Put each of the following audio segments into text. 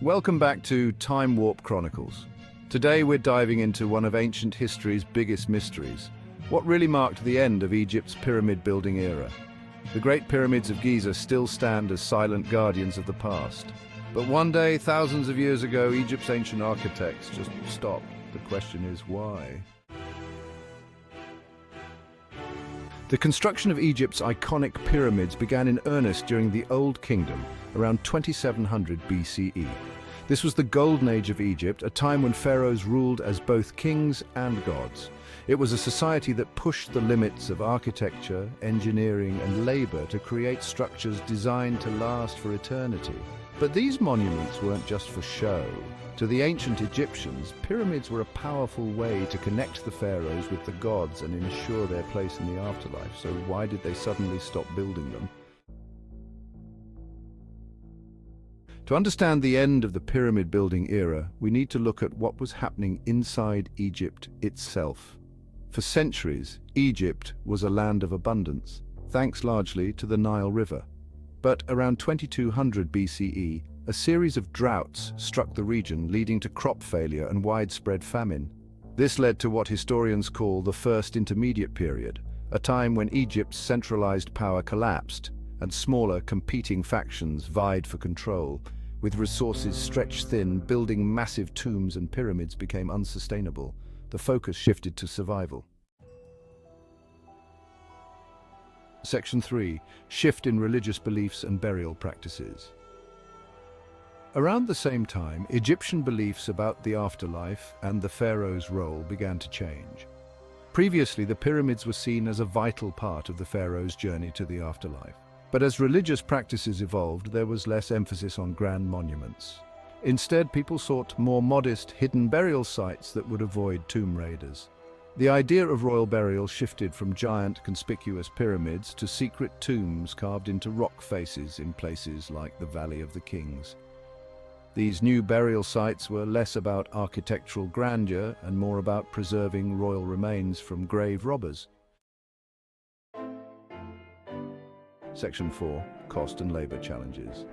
Welcome back to Time Warp Chronicles. Today we're diving into one of ancient history's biggest mysteries, what really marked the end of Egypt's pyramid building era. The Great Pyramids of Giza still stand as silent guardians of the past. But one day, thousands of years ago, Egypt's ancient architects just stopped. The question is why? The construction of Egypt's iconic pyramids began in earnest during the Old Kingdom, around 2700 BCE. This was the golden age of Egypt, a time when pharaohs ruled as both kings and gods. It was a society that pushed the limits of architecture, engineering, and labor to create structures designed to last for eternity. But these monuments weren't just for show. To the ancient Egyptians, pyramids were a powerful way to connect the pharaohs with the gods and ensure their place in the afterlife. So why did they suddenly stop building them? To understand the end of the pyramid building era, we need to look at what was happening inside Egypt itself. For centuries, Egypt was a land of abundance, thanks largely to the Nile River. But around 2200 BCE, a series of droughts struck the region, leading to crop failure and widespread famine. This led to what historians call the First Intermediate Period, a time when Egypt's centralized power collapsed and smaller competing factions vied for control. With resources stretched thin, building massive tombs and pyramids became unsustainable. The focus shifted to survival. Section 3. Shift in religious beliefs and burial practices. Around the same time, Egyptian beliefs about the afterlife and the pharaoh's role began to change. Previously, the pyramids were seen as a vital part of the pharaoh's journey to the afterlife. But as religious practices evolved, there was less emphasis on grand monuments. Instead, people sought more modest, hidden burial sites that would avoid tomb raiders. The idea of royal burial shifted from giant, conspicuous pyramids to secret tombs carved into rock faces in places like the Valley of the Kings. These new burial sites were less about architectural grandeur and more about preserving royal remains from grave robbers. Section 4. Cost and labor challenges.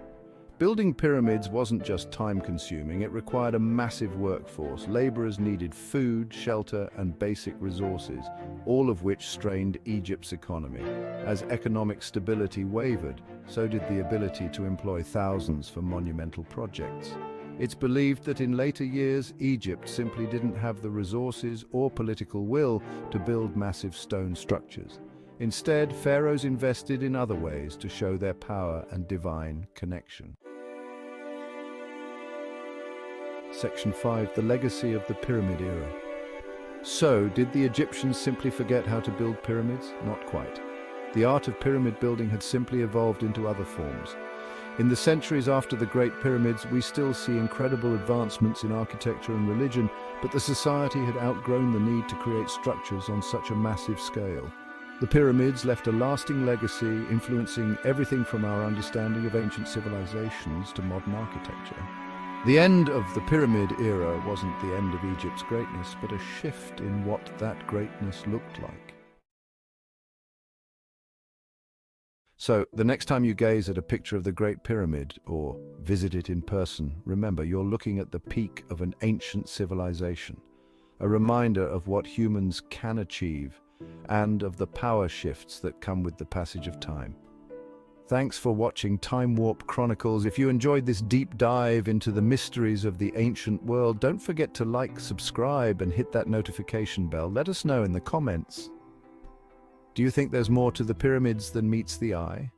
Building pyramids wasn't just time-consuming, it required a massive workforce. Laborers needed food, shelter, and basic resources, all of which strained Egypt's economy. As economic stability wavered, so did the ability to employ thousands for monumental projects. It's believed that in later years, Egypt simply didn't have the resources or political will to build massive stone structures. Instead, pharaohs invested in other ways to show their power and divine connection. Section 5. The legacy of the pyramid era. So, did the Egyptians simply forget how to build pyramids? Not quite. The art of pyramid building had simply evolved into other forms. In the centuries after the Great Pyramids, we still see incredible advancements in architecture and religion, but the society had outgrown the need to create structures on such a massive scale. The pyramids left a lasting legacy, influencing everything from our understanding of ancient civilizations to modern architecture. The end of the pyramid era wasn't the end of Egypt's greatness, but a shift in what that greatness looked like. So, the next time you gaze at a picture of the Great Pyramid or visit it in person, remember you're looking at the peak of an ancient civilization, a reminder of what humans can achieve and of the power shifts that come with the passage of time. Thanks for watching Time Warp Chronicles. If you enjoyed this deep dive into the mysteries of the ancient world, don't forget to like, subscribe, and hit that notification bell. Let us know in the comments. Do you think there's more to the pyramids than meets the eye?